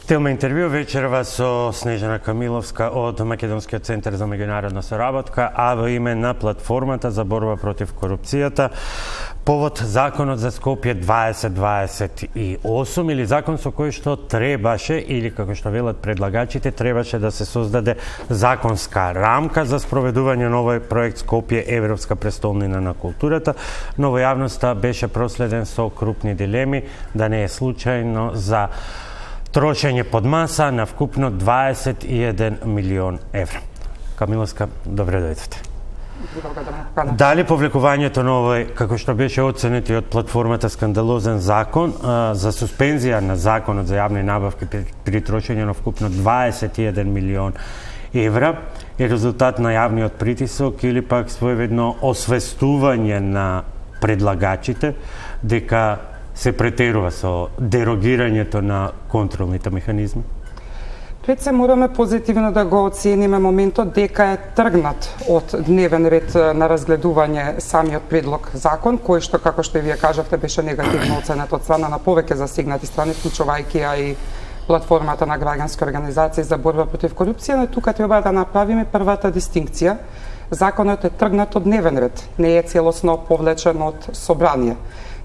Тема интервју вечерва со Снежана Камиловска од Македонскиот центар за меѓународна соработка, а во име на платформата за борба против корупцијата повод законот за Скопје 2028 или закон со кој што требаше, или како што велат предлагачите, требаше да се создаде законска рамка за спроведување на овој проект Скопје Европска престолнина на културата, но во јавноста беше проследен со крупни дилеми, да не е случајно за трошење под маса на вкупно 21 милион евра. Камиловска, добре дојдете. Дали повлекувањето на овој, како што беше оценет и од платформата, скандалозен закон за суспензија на законот за јавни набавки при трошење на вкупно 21 милион евра е резултат на јавниот притисок или пак своевидно освестување на предлагачите дека се претерува со дерогирањето на контролните механизми? Пред се мораме позитивно да го оцениме моментот дека е тргнат од дневен ред на разгледување самиот предлог закон, кој што, како што и вие кажавте, беше негативно оценет од страна на повеќе засегнати страни, вклучувајќи ја и платформата на граѓански организации за борба против корупција, но тука треба да направиме првата дистинкција. Законот е тргнат од дневен ред, не е целосно повлечен од собрание.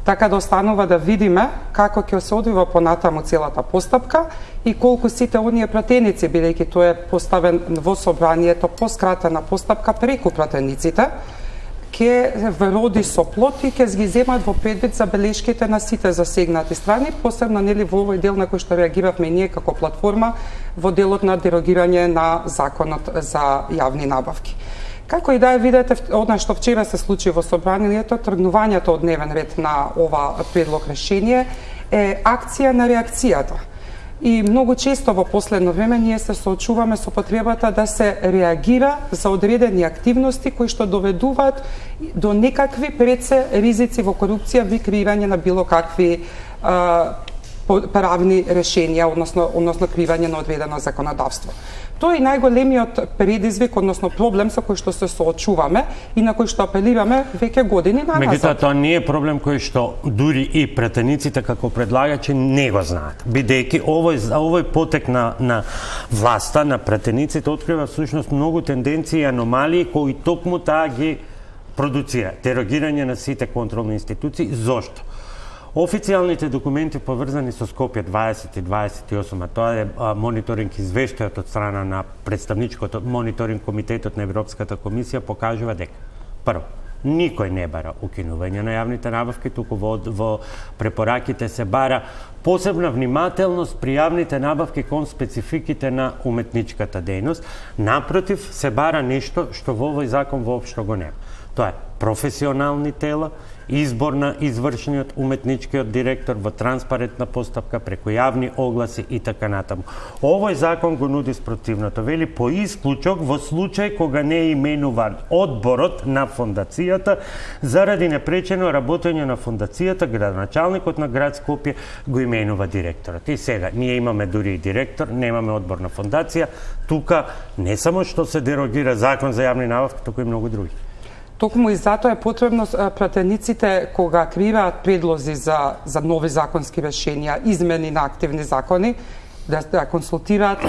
Така да останува да видиме како ќе се одвива понатаму целата постапка и колку сите оние пратеници, бидејќи тој е поставен во собранието по скратена постапка преку пратениците, ќе роди со плод и ќе ги земат во предвид забелешките на сите засегнати страни, посебно нели во овој дел на кој што реагиравме ние како платформа во делот на дерогирање на законот за јавни набавки. Како и да ја видите, одна што вчера се случи во собранието, тргнувањето од дневен ред на ова предлог решение е акција на реакцијата. И многу често во последно време ние се соочуваме со потребата да се реагира за одредени активности кои што доведуваат до некакви пред се ризици во корупција ви креирање на било какви правни решенија, односно кривање на одредено законодавство. Тоа е најголемиот предизвик, односно проблем со кој што се соочуваме и на кој што апелираме веќе години назад. Меѓутоа, тоа не е проблем кој што дури и пратениците како предлагачи не го знаат. Бидејќи овој потек на власта, на пратениците, открива всушност многу тенденции и аномалии кои токму таа ги продуцира. Дерогирање на сите контролни институции. Зошто? Официјалните документи поврзани со Скопје 2028, а тоа е мониторинг извештајот од страна на представничкото мониторинг комитетот на Европската комисија, покажува дека прво, никој не бара укинување на јавните набавки, туку во препораките се бара посебна внимателност при јавните набавки кон спецификите на уметничката дејност. Напротив, се бара нешто што во овој закон воопшто го нема. Тоа е професионални тела, избор на извршниот уметничкиот директор во транспарентна постапка преку јавни огласи и така натаму. Овој закон го нуди спротивното. Вели по исклучок во случај кога не е именуван одборот на фондацијата заради непречено работење на фондацијата, градоначалникот на град Скопје го именува директорот. И сега ние имаме дури и директор, немаме одбор на фондација. Тука не само што се дерогира закон за јавни набавки, туку и многу други. Токму и затоа е потребно пратениците кога креираат предлози за нови законски решенија, измени на активни закони, да консултираат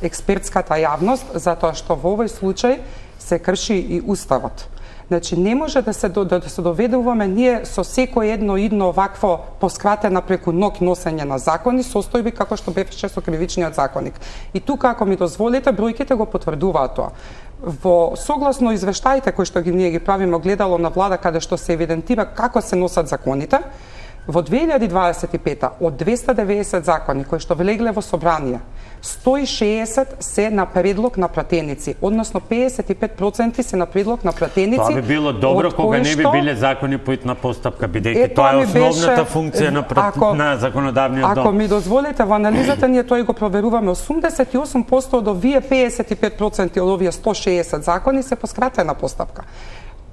експертската јавност, затоа што во овој случај се крши и уставот. Значи, не може да се доведуваме ние со секој едно вакво поскратена преку ног носење на закони, состојби како што беше со кривичниот законник. И тука, ако ми дозволите, бројките го потврдуваат тоа. Во согласно извештаите кои што ние ги правиме огледало на влада, каде што се евидентира како се носат законите, во 2025 од 290 закони кои што влегле во собрание, 160 се на предлог на пратеници, односно 55% се на предлог на пратеници. Тоа би било добро кога не би биле закони по итна постапка, бидејќи тоа е основната функција на законодавниот дом. Ако ми дозволите, во анализата ние тоа и го проверуваме, 88% од овие 55% од овие 160 закони се по скратена постапка.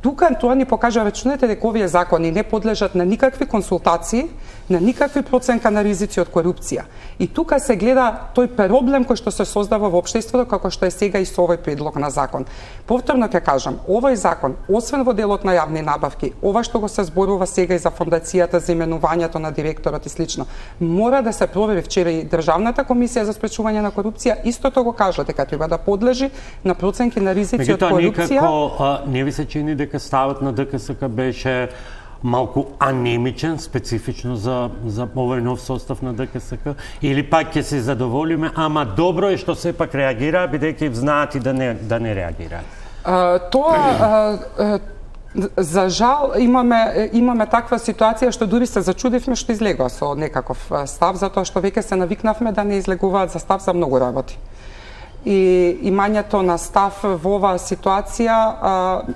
Тука тоа ни покажа, рачунете дека овие закони не подлежат на никакви консултации, на никакви проценка на ризици од корупција. И тука се гледа тој проблем кој што се создава во општеството, како што е сега и со овој предлог на закон. Повторно ќе кажам, овој закон, освен во делот на јавни набавки, ова што го се зборува сега и за фондацијата, за именувањето на директорот и слично, мора да се провери. Вчера и Државната комисија за спречување на корупција истото го кажа, дека треба да подлежи на проценки на ризици од корупција. Никако не ви се чини дека ставот на ДКСК беше малку анемичен, специфично за овој нов состав на ДКСК, или пак ќе се задоволиме, ама добро е што сепак реагира, бидејќи знаат и да не реагираат? За жал имаме таква ситуација што дури се зачудивме што излегува со некаков став, затоа што веќе се навикнавме да не излегуваат за став за многу работи. И имањето на став во оваа ситуација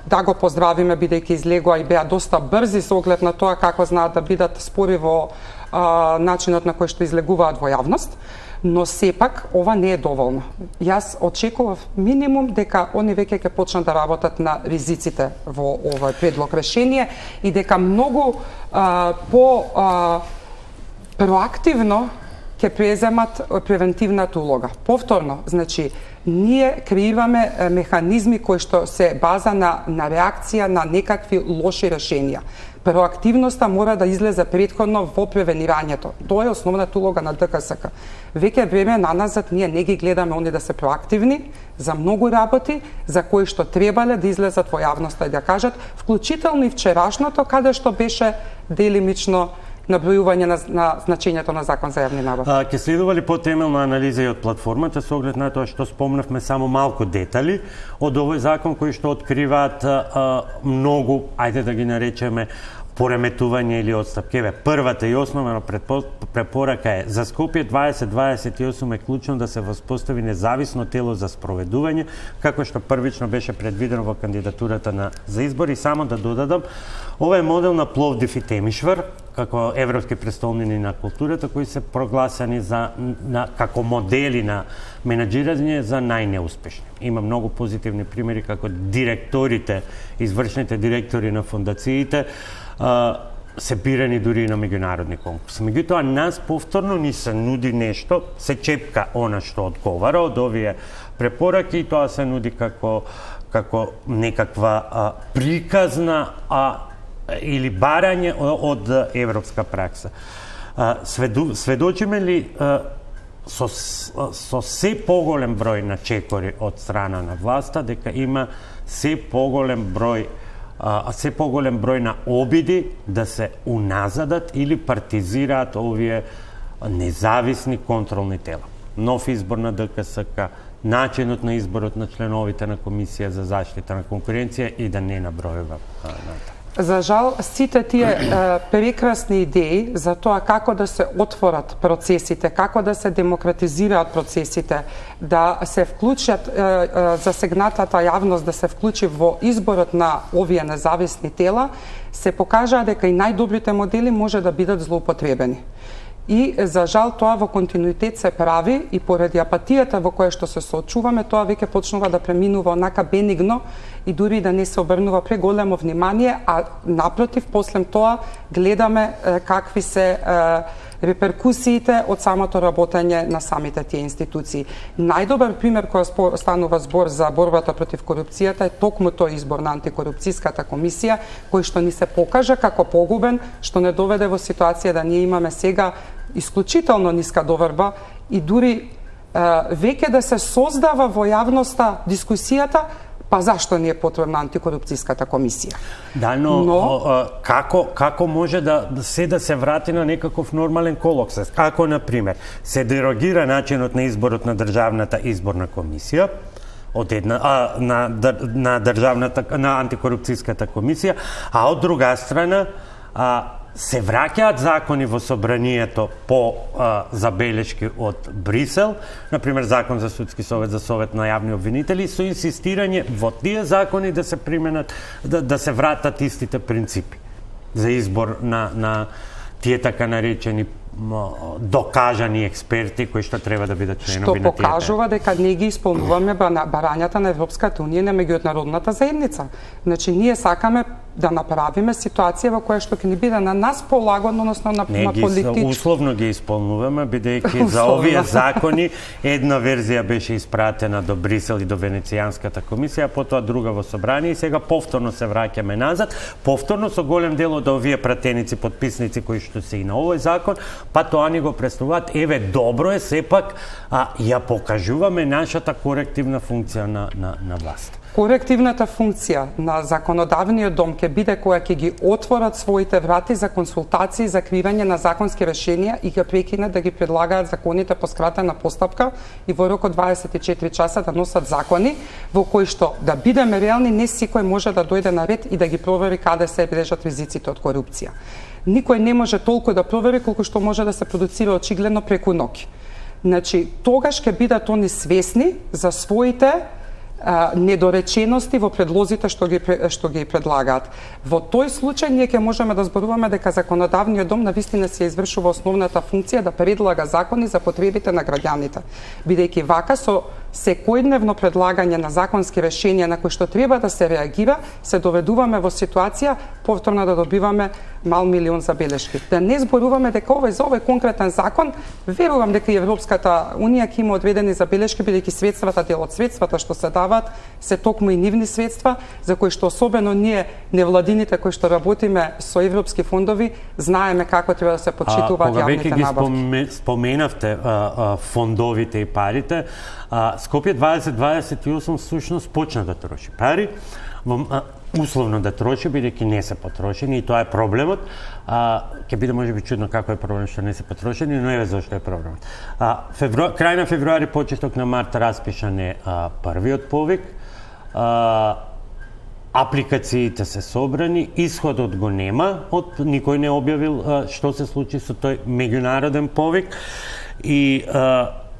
да го поздравиме, бидејќи излегува и беа доста брзи со оглед на тоа како знаат да бидат спори во начинот на кој што излегуваат во јавност, но сепак ова не е доволно. Јас очекував минимум дека они веќе ќе почнат да работат на ризиците во овој предлог решение и дека многу проактивно ќе преземат превентивната улога. Повторно, значи, ние креираме механизми кои што се база на реакција на некакви лоши решенија. Проактивноста мора да излезе претходно во превенирањето. Тоа е основната улога на ДКСК. Веќе време наназад ние не ги гледаме они да се проактивни за многу работи за кои што требале да излезат во јавноста и да кажат, вклучително и вчерашното, каде што беше делимично набројување на значењето на закон за јавни набавки. Ќе следува ли потемелна анализа и од платформата со оглед на тоа што спомнавме само малку детали од овој закон кои што откриваат многу, ајде да ги наречеме, пореметување или отстапки. Првата и основна препорака е за Скопје 2028 е клучно да се воспостави независно тело за спроведување, како што првично беше предвидено во кандидатурата за избори. Само да додадам, ова е модел на Пловдив и Темишвар, како европски престолнини на културата, кои се прогласени како модели на менаџирање за најнеуспешни. Има многу позитивни примери како директорите, извршните директори на фондациите, се бирани дури и на меѓународни конкурси. Меѓутоа, нас повторно ни се нуди нешто, се чепка она што одговара од овие препораки и тоа се нуди како некаква приказна или барање од европска пракса. Сведочиме ли со се поголем број на чекори од страна на власта дека има се поголем број на обиди да се уназадат или партизираат овие независни контролни тела. Нов избор на ДКСК, начинот на изборот на членовите на Комисија за заштита на конкуренција и да не набројувам натаму. За жал, сите тие прекрасни идеи за тоа како да се отворат процесите, како да се демократизираат процесите, да се вклучат засегнатата јавност, да се вклучи во изборот на овие независни тела, се покажаа дека и најдобрите модели може да бидат злоупотребени. И за жал тоа во континуитет се прави и поради апатијата во која што се соочуваме, тоа веќе почнува да преминува онака бенигно и дури да не се обрнува преголемо внимание, а напротив, после тоа гледаме какви се реперкусиите од самото работење на самите тие институции. Најдобар пример кога станува збор за борбата против корупцијата е токму тој избор на антикорупцијската комисија, кој што ни се покажа како погубен, што не доведе во ситуација да ние имаме сега исклучително ниска доверба и дури веќе да се создава во јавноста дискусијата па зашто ни е потребна антикорупцијската комисија. Да, но како може да се врати на некаков нормален колокс? Ако, например, се дерогира начинот на изборот на Државната изборна комисија, на антикорупцијската комисија, а од друга страна се враќаат закони во собранието по забелешки од Брисел, например закон за судски совет, за совет на јавни обвинители, со инсистирање во тие закони да се применат, да се вратат истите принципи за избор на тие така наречени докажани експерти кои што треба да бидат членови на тие. Што покажува дека не ги исполнуваме барањата на Европската унија и на меѓународната заедница. Значи ние сакаме да направиме ситуација во која што ќе ни биде на нас полагодно, односно на политичко. Не, условно ги исполнуваме, бидејќи за овие закони една верзија беше испратена до Брисел и до Венецијанската комисија, потоа друга во собрание и сега повторно се враќаме назад, повторно со голем дел од овие пратеници, подписници кои што се и на овој закон, па тоа ни го представуваат, еве добро е сепак ја покажуваме нашата корективна функција на власт. Корективната функција на законодавниот дом ќе биде која ќе ги отворат своите врати за консултации, за кривање на законски решенија и ќе прекинат да ги предлагаат законите по скратена постапка и во рок од 24 часа да носат закони во кои што, да бидеме реални, не секој може да дојде на ред и да ги провери каде се лежат ризиците од корупција. Никој не може толку да провери колку што може да се продуцира очигледно преку ноќ. Значи, тогаш ќе бидат они свесни за своите недоречености во предлозите што ги предлагаат. Во тој случај ние ќе можеме да зборуваме дека законодавниот дом навистина се извршува основната функција да предлага закони за потребите на граѓаните, бидејќи вака со секојдневно предлагање на законски решенија на кои што треба да се реагира, се доведуваме во ситуација повторно да добиваме мал милион забелешки. Да не зборуваме дека за овој конкретен закон, верувам дека и Европската унија ќе има одредени забелешки, бидејќи средствата, дел од средствата што се даваат се токму и нивни средства, за кои што особено ние невладините кои што работиме со европски фондови, знаеме како треба да се почитуваат јавните набавки. Кога веќе ги споменавте фондовите и парите, Скопје 2028 всушност почна да троши пари, условно да троши, бидејќи не се потрошени и тоа е проблемот. Ќе биде можеби чудно како е проблем што не се потрошени, но еве зашто е проблемот. Крај на февруари, почеток на март распишан е првиот повик. Апликациите се собрани, исходот го нема, никој не објавил што се случи со тој меѓународен повик и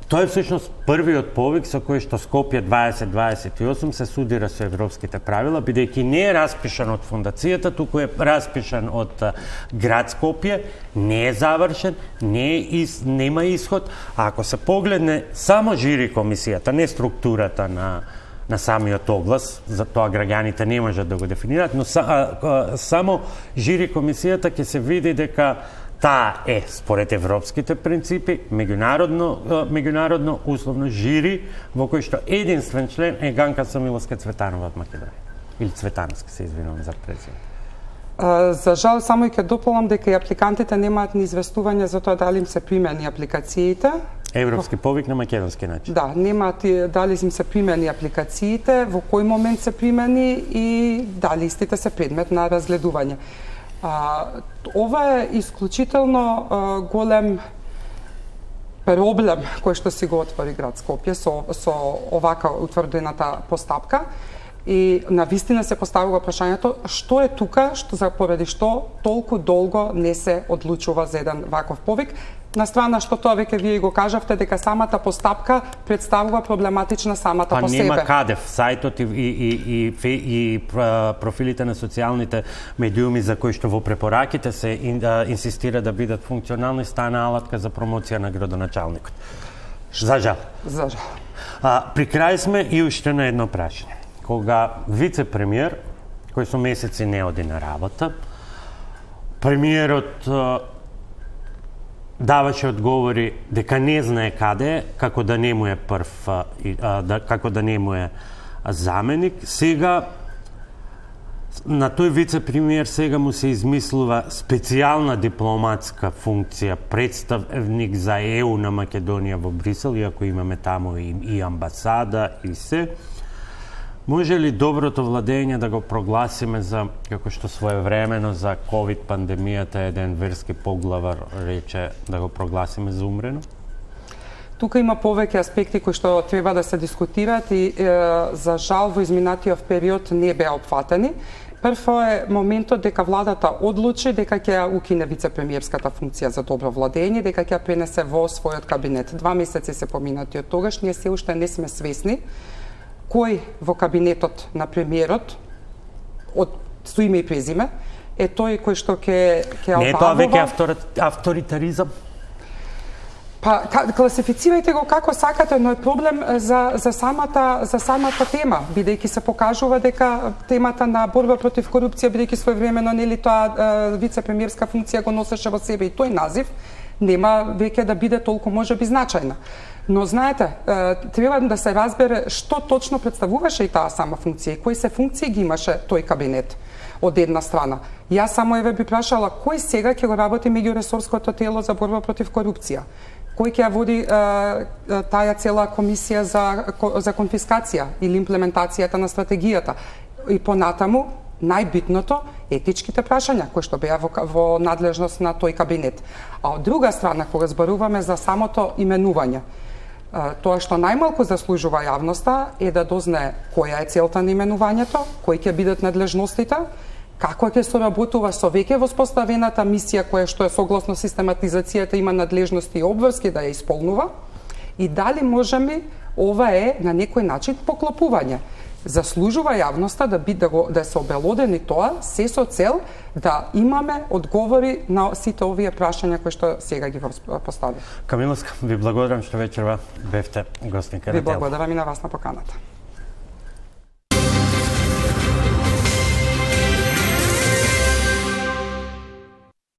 тоа е всушност првиот повик со кој што Скопје 2028 се судира со европските правила, бидејќи не е распишан од фондацијата, туку е распишан од град Скопје, не е завршен, нема исход. А ако се погледне само жири комисијата, не структурата на самиот оглас, за тоа граѓаните не можат да го дефинираат, но само жири комисијата ќе се види дека таа е, според европските принципи, меѓународно условно жири, во кој што единствен член е Ганка Самиловска Цветанова од Македонија. Или Цветановска, се извинувам за презимето. За жал, само и ќе дополнам дека и апликантите немаат ни известување за тоа дали им се примени апликациите. Европски повик на македонски начин. Да, немаат дали им се примени апликациите, во кој момент се примени и дали истите се предмет на разгледување. Ова е исклучително голем проблем кој што си го отвори град Скопје со овака утврдената постапка и навистина се поставува прашањето што е тука, поради што толку долго не се одлучува за еден ваков повик. На страна што тоа веќе вие го кажавте дека самата постапка представува проблематична самата по себе. Па нема каде, сајтот и профилите на социјалните медиуми за кои што во препораките се инсистира да бидат функционални, стана алатка за промоција на градоначалникот. За жал. За жал. При крај сме и уште на едно прашање. Кога вице-премиер, кој со месеци не оди на работа, премиерот даваше одговори дека не знае каде е, како да не му е како да не му е заменик. Сега на тој вице-премиер сега му се измислува специјална дипломатска функција, представник за ЕУ на Македонија во Брисел, иако имаме таму и амбасада и се. Може ли доброто владење да го прогласиме за, како што своевремено за ковид пандемијата еден верски поглавар рече, да го прогласиме за умрено? Тука има повеќе аспекти кои што треба да се дискутираат и за жал во изминатиот период не беа опфатени. Прво е моментот дека владата одлучи дека ќе укине вице-премиерската функција за добро владење, дека ќе пренесе во својот кабинет. 2 месеци се поминати од тогаш, ние се уште не сме свесни кој во кабинетот на премиерот, со име и презиме, е тој кој што ќе Не е тоа веќе авторитаризам? Па класифицирајте го како сакате, но е проблем за самата тема, бидејќи се покажува дека темата на борба против корупција, бидејќи своевремено нели тоа вице-премиерска функција го носеше во себе и тој назив, нема веќе да биде толку можеби значајна. Но знаете, треба да се разбере што точно представуваше и таа сама функција и кои се функции ги имаше тој кабинет од една страна. Јас само би прашала кој сега ќе го работи меѓуресорското тело за борба против корупција? Кој ќе ја води таа цела комисија за конфискација или имплементацијата на стратегијата? И понатаму, најбитното, етичките прашања, кои што беа во надлежност на тој кабинет. А од друга страна, кога зборуваме за самото именување, тоа што најмалку заслужува јавноста е да дознае која е целта на именувањето, кои ќе бидат надлежностите, како ќе соработува со веќе воспоставената мисија која што е согласно систематизацијата има надлежности и обврски да ја исполнува и дали можеме ова е на некој начин поклопување. Заслужува јавноста да се обелодени тоа се со цел да имаме одговори на сите овие прашања кои што сега ги постави. Камиловска, ви благодарам што вечерва бевте гостинка на тело. Ви благодарам и на вас на поканата.